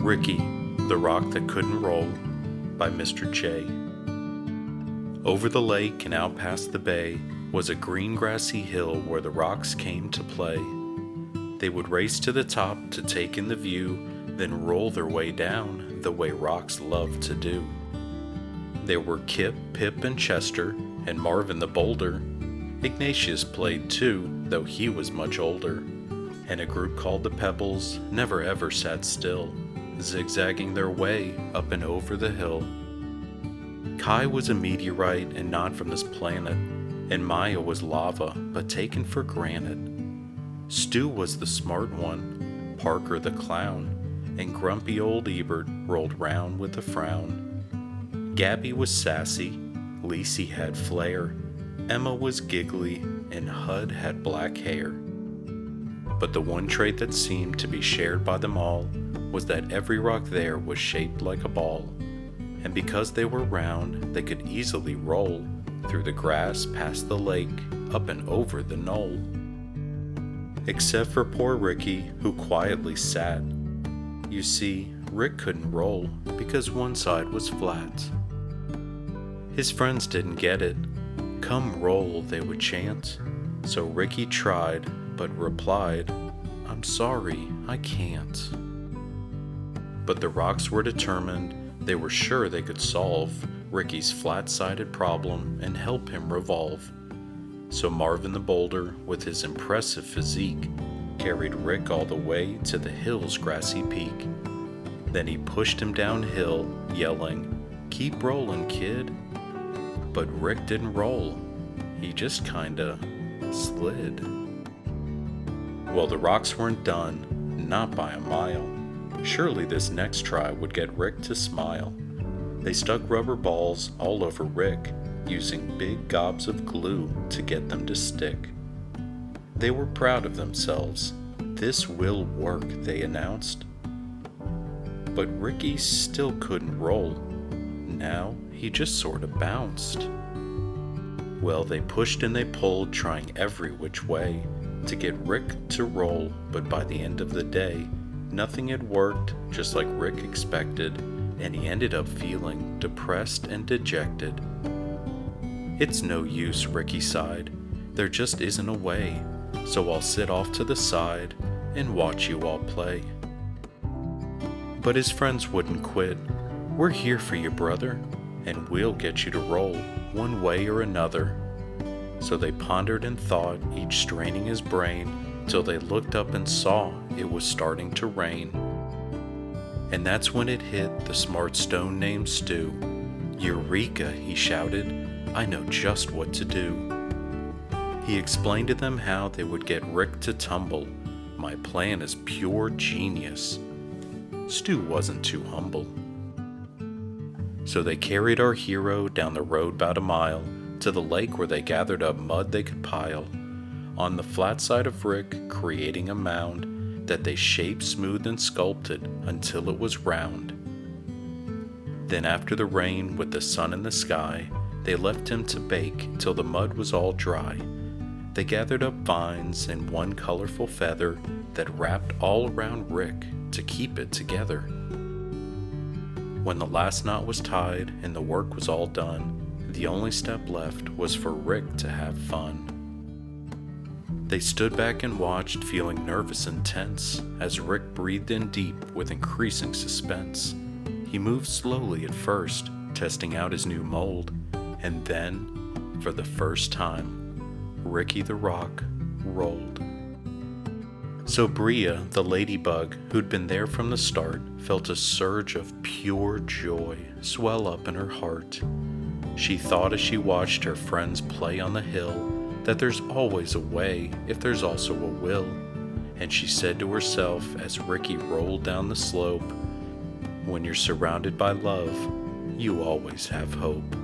Ricky, the Rock That Couldn't Roll by Mr. J. Over the lake and out past the bay was a green grassy hill where the rocks came to play. They would race to the top to take in the view, then roll their way down the way rocks love to do. There were Kip, Pip, and Chester, and Marvin the Boulder. Ignatius played too, though he was much older. And a group called the Pebbles never ever sat still, zigzagging their way up and over the hill. Kai was a meteorite and not from this planet, and Maya was lava, but taken for granted. Stu was the smart one, Parker the clown, and grumpy old Ebert rolled round with a frown. Gabby was sassy, Lacey had flair, Emma was giggly, and Hud had black hair. But the one trait that seemed to be shared by them all was that every rock there was shaped like a ball, and because they were round, they could easily roll through the grass past the lake, up and over the knoll. Except for poor Ricky, who quietly sat. You see, Rick couldn't roll because one side was flat. His friends didn't get it. "Come roll," they would chant. So Ricky tried, but replied, "I'm sorry, I can't." But the rocks were determined. They were sure they could solve Ricky's flat-sided problem and help him revolve. So Marvin the Boulder, with his impressive physique, carried Rick all the way to the hill's grassy peak. Then he pushed him downhill, yelling, "Keep rolling, kid." But Rick didn't roll. He just kinda slid. Well, the rocks weren't done, not by a mile. Surely this next try would get Rick to smile. They stuck rubber balls all over Rick, using big gobs of glue to get them to stick. They were proud of themselves. "This will work," they announced. But Ricky still couldn't roll. Now he just sort of bounced. Well, they pushed and they pulled, trying every which way to get Rick to roll, but by the end of the day, nothing had worked just like Rick expected, and he ended up feeling depressed and dejected. "It's no use," Ricky sighed. "There just isn't a way, so I'll sit off to the side and watch you all play." But his friends wouldn't quit. "We're here for you, brother, and we'll get you to roll one way or another." So they pondered and thought, each straining his brain, till they looked up and saw it was starting to rain. And that's when it hit the smart stone named Stu. "Eureka!" he shouted. "I know just what to do." He explained to them how they would get Rick to tumble. "My plan is pure genius." Stu wasn't too humble. So they carried our hero down the road about a mile to the lake where they gathered up mud they could pile on the flat side of Rick, creating a mound that they shaped, smoothed, and sculpted until it was round. Then after the rain, with the sun in the sky, they left him to bake till the mud was all dry. They gathered up vines and one colorful feather that wrapped all around Rick to keep it together. When the last knot was tied and the work was all done, the only step left was for Rick to have fun. They stood back and watched, feeling nervous and tense, as Rick breathed in deep with increasing suspense. He moved slowly at first, testing out his new mold, and then, for the first time, Ricky the Rock rolled. So Bria, the ladybug, who'd been there from the start, felt a surge of pure joy swell up in her heart. She thought as she watched her friends play on the hill that there's always a way if there's also a will. And she said to herself as Ricky rolled down the slope, "When you're surrounded by love, you always have hope."